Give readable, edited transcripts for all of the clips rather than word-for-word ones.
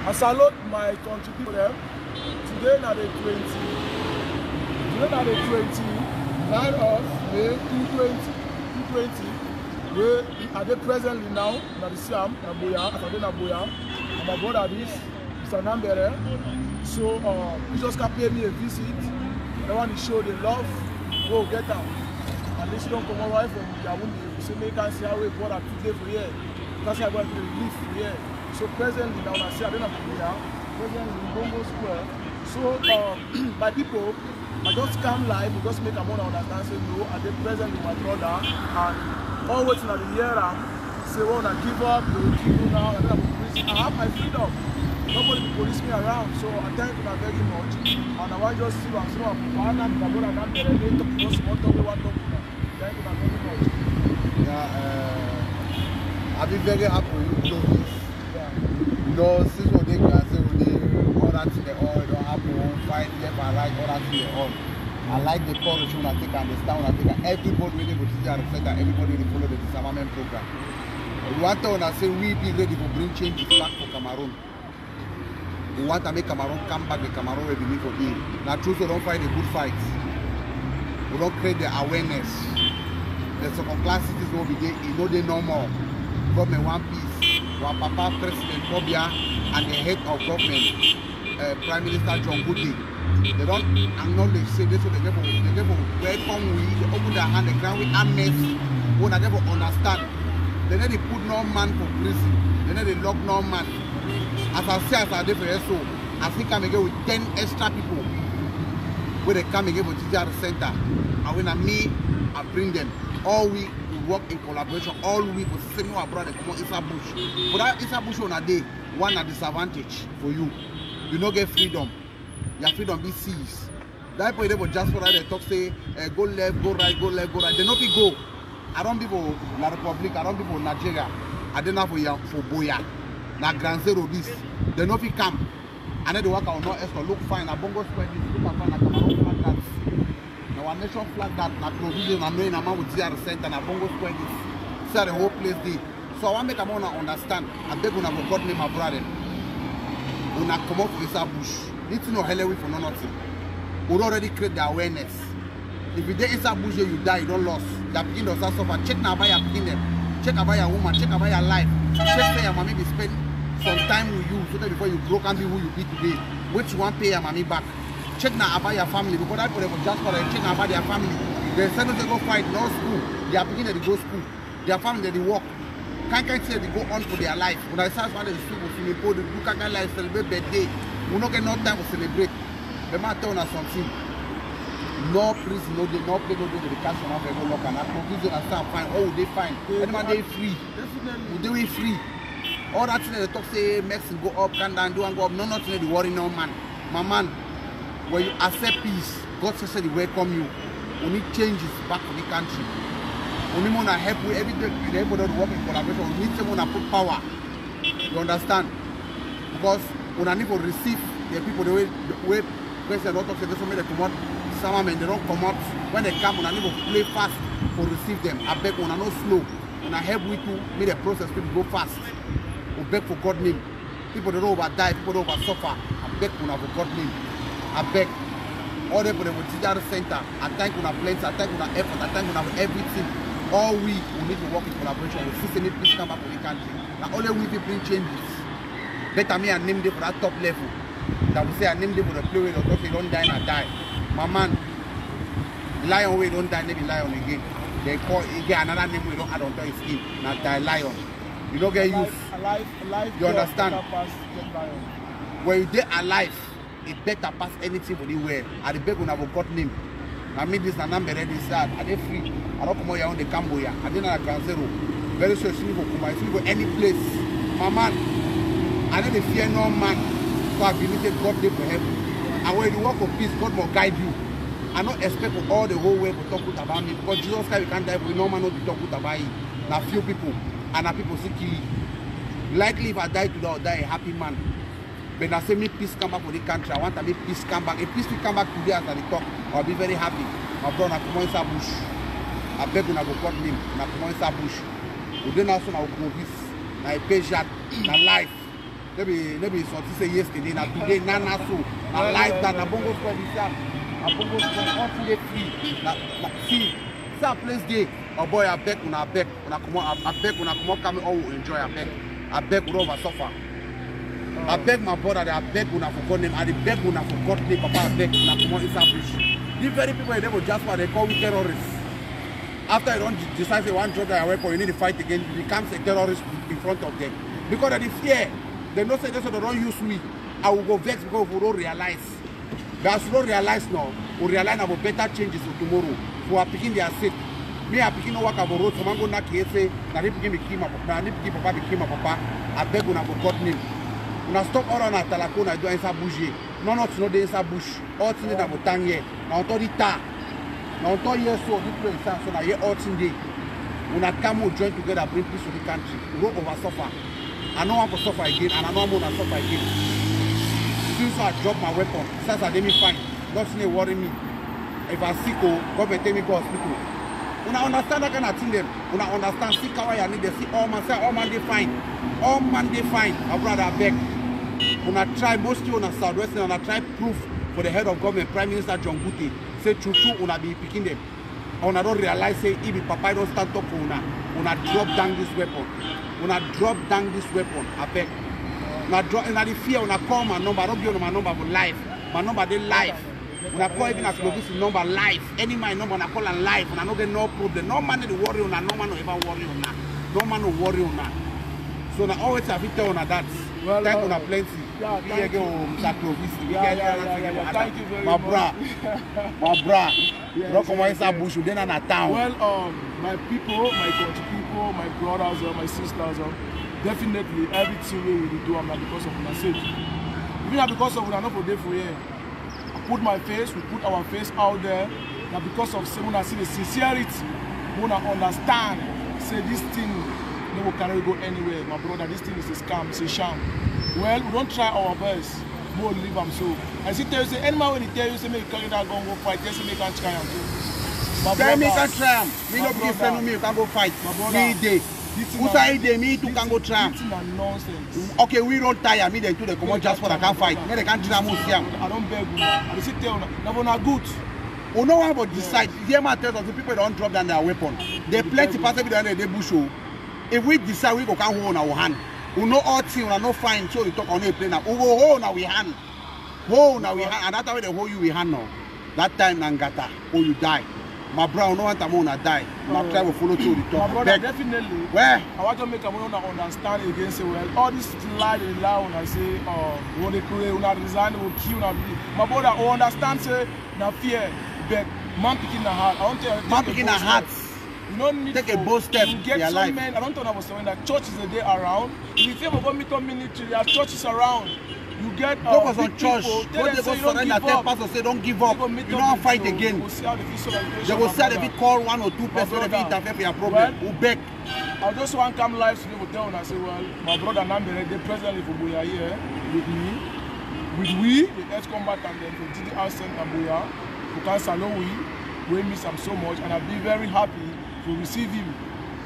I salute my country people them. Today na the 29 of May 2020. We are there presently now. Na the Siam, na Boya, na Boya. And my brother this, Mr. Nambere. So he just can pay me a visit. I want to show the love. Go get out. And this don't come away from Yawundi. We say make us see how we brought up today for here. That's why I want to live for here. So presently now I see I don't have to be here. Presently in Bongo Square. So my people, I just come live because make a more understand say no, I did present with my brother and all waiting at the year say well I give up, they will kill you now, I have my freedom. Nobody will police me around, so I thank you very much. And I want just see what I'm saying. My brother can't get any talk because one talk we want to talk. Thank you very much. Yeah, I've been very happy with you know this. Yeah. You know, since what they can say all that to the all, you don't have to fight left and right, all that to the all. I like the courage when I take understand, when I take everybody really go to the center, everybody will follow the disarmament program. We want to say we be ready to bring changes back for Cameroon. We want to make Cameroon come back, the Cameroon will be made for him. Now, true, so don't fight a good fight. We don't create the awareness. The second class citizens will be there, you know they know more. Government one piece. Our Papa President Bobia and the head of government, Prime Minister John Goody, they don't acknowledge, say this, so they get for welcome we, they open their hand, they grant with armies, when they never understand. They need to put no man for prison, they need to lock no man. As I say, as I did for SO, as he come again with 10 extra people, where they come again for TGR Center, and when I bring them, all week we work in collaboration, all week we send our brother come on Issa Bush. But that Issa Bush on a day, one a disadvantage for you. You don't get freedom. Your freedom be seized. That point they just for that they talk say go left, go right, go left, go right. They not be go. I don't be for La Republic, I don't be for Nigeria. I don't have for Boya. Na Grand Zero this. They not be come. And then the work on not to look fine. Na Bongo Square this, look fine. Na Cameroon flag that. Na one nation flag that. Na provision. Na knowing a man with TR Center. Na Bongo Square this. So the whole place there. So I want make a man understand. I beg una for God name my brother. Una come up with Issa Bush. It's no hell away for no nothing. We already create the awareness. If you did Issa Bush you die, you don't lose. You begin to suffer. Check now about your begin. Check about your woman. Check about your life. Check say your mommy be spend some time with you so that before you grow and be who you be today. Which one pay your mommy back? Check now about your family because that people just for check now about their family. They send them to go fight, no school. They are beginning to go school. Their family they work. Can't say they go on for their life. When I start finding the people to people, they do can't like celebrate birthday. We not get no time to celebrate. The man tell us something. No prison, no day, no play, no day. The cash on have go lock and that provision and start fine. Oh, they fine. Any man they free. They will free. All that thing they talk say Mexico go up, can down, do and go up. No, nothing they worry no man. My man, when you accept peace, God says He welcome you. We need changes back to the country. We need to help with everything. Everybody work in collaboration. We need someone to put power. You understand? Because we need to receive the people the way President don't talk say this way they come out. Some men they don't come out. When they come, we need to play fast to receive them. I beg we not slow. We help with to make the process people go fast. We beg for God name. People don't over die, people don't over suffer. I beg for God name. I beg all the people that will TGR Center. I thank you for plenty, I thank you for effort, I thank you for everything. All we need to work in collaboration. We see any peace come back to the country. Now only we people bring changes. Better me and name them for that top level. That we say I name them for the play where they don't die and die. My man, lion way don't die, maybe lion again. They call again another name we don't add on to his skin. Now die lion. You don't get used. Alive, you understand? When you dey alive, it better pass anything for the world. I the beg when I have got name. I mean this and I'm ready sad. Are they free? I don't come here on the Cambodia. I didn't have Grand Zero. Very soon you go come. If you go any place, my man, I don't fear no man. So I've been God there for help. And when you walk of peace, God will guide you. I don't expect for all the whole way to talk about me because Jesus Christ we can't die for no man not to talk about him. Now few people and now people see kill you. Likely if I die today, I'll die a happy man. But I say me peace come back for the country. I want to make peace come back. If peace will come back today as I talk, I'll be very happy. My brother, I come on Issa Bush. I beg when I go cut name. I come on Issa Bush. We don't also now go this. Now a patient, now life. maybe something say yesterday, na today, na so, na life that na bongo square this year, na bongo square until they free. Na see a place day. Oh boy, I beg, una come on, come all enjoy. I beg, we over suffer. I beg my brother, I beg una for God name, I beg una for God name, Papa, I beg una come on inside bush. These very people in Devil Jasper, they call me terrorists. After you don't decide they want to drop their weapon, you need to fight again, you become a terrorist in front of them. Because of the fear, they don't say they don't use me. I will go vex because we don't realize. But as we don't realize now, we realize about better changes for tomorrow. We are picking their seat. Me are picking no work about road, someone go na KSA, na they picking me key my papa, na they picking papa became my papa. I beg una for God name. Una stop all on a talakona do inside bush. No dey inside bush. All things that will tang here. Now on the tar. Now on years so this place so na here all things dey. Una come and join together bring peace to the country. We don't over suffer. I don't want to suffer again and I don't want to suffer again. Since I drop my weapon, since I didn't find, nothing worry me. If I sick, government tell me go hospital. Una understand that kind of thing them. Una understand see how I need to see all man say all man they fine. All man they fine. My brother I beg. Una try mostly on a southwest and una try proof for the head of government, Prime Minister John Guti. Say true una be picking them. Una don't realize say if the papa don't stand up for una drop down this weapon. Una drop down this weapon. I beg. Una drop and the fear una call my number. I don't be on my number for life. My number they live. When I call even as this number live, any my number I call and live, and I don't get no problem. No man to worry on, no man will ever worry on that. No man will worry on that. So now always have to tell on that. Well, thank you plenty. Yeah, thank you. Thank you very my much. My bra. Yes, Come inside bush, then in a town. Well, my people, my country people, my brothers, my sisters, definitely everything we will do, I'm not because of my sake. Even not because of we're not for day for here. Put my face, we put our face out there. That because of say, when I see the sincerity, when I understand, say this thing never can go anywhere. My brother, this thing is a scam, it's a sham. Well, we don't try our best. We will leave them so. I see tell you, say, any man when he tell you, say, make you carry that gun, go fight, tell you, make you try and do. Tell me, you can try him. Me no be friend of me, you can go fight. Me day. Who say day, me too can go try him. Nonsense. Okay, we don't tire me then too. They come on just for I can fight. Me they can't try most here. I don't beg you. I sit tell you, never not good. Oh, no one but decide. Here, my tells us the people don't drop down their weapon. They plenty person down there they bush. If we decide we go can hold our hand. We know all things, we no fine. So you talk on a plane now. We go hold now we hand. Hold now we hand. And that's how they hold you we hand now. That time Nangata, oh you die. My brother, no one time wanna die. My tribe will follow through the top. My brother, definitely. Where? I want to make a understand again. Say, well, all this lie they lie when I say, when they pray, when I resign, they will kill. My brother, I understand. Say, na fear, but man picking the heart. I want to man picking the heart. You don't need take a bold step in your life. Men, I don't know about saying that church is a day around. If you think about meet up military, there are churches around. You get focus on church. When they go surrender, tell pastor say don't give up. You don't fight again. They will see how they call 1 or 2 persons if they interfere for your problem. Who beg. I just want to come live today to tell and I say, well, my brother Nambere, they presently for Boya here with me. With we, the ex-combatant then from GDR Center Boya, who can salon we miss him so much and I'll be very happy to receive him.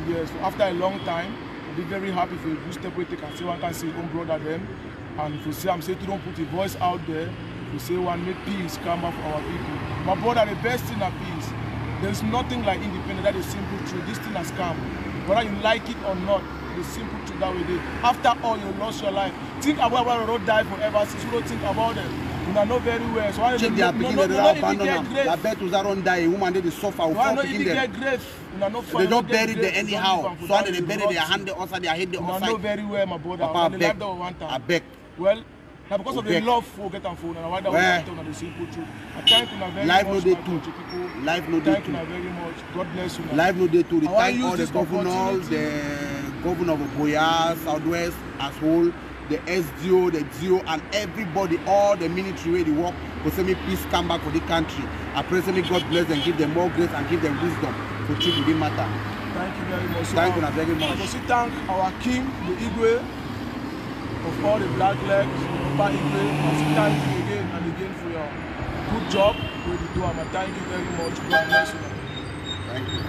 Yes, after a long time, I'll be very happy for you step away, take and say one can see own brother them. And if you say, I'm saying you don't put a voice out there, you say one make peace come up for our people. My brother, the best thing is peace. There's nothing like independent, that is simple truth. This thing has come. Whether you like it or not, the simple truth that we did. After all, you lost your life. Think about why we don't die forever since you don't think about it. You know very well. So why check their picking them, they don't abandon them. Their bed was don't die, woman they suffer, why not even get grave? They don't bury them anyhow. So they bury their hand outside their head outside. I know very well, my brother. Papa, I beg. Well, now because of the love for get and phone and why that we tell the simple truth. I thank you very life much. No day too. Life no day too. Thank you very much. God bless you. Life no day too. Thank all the governors, the governor of Boya, Southwest as whole, the SDO, the DO, and everybody, all the military where they work, will say me peace come back for the country. I pray me God bless and give them more grace and give them wisdom to treat the matter. Thank you very much. Thank you very much. I also thank our king, the Igwe, of all the black legs, Papa Igwe. I also thank you again and again for your good job with the do. Thank you very much. God bless you. Thank you.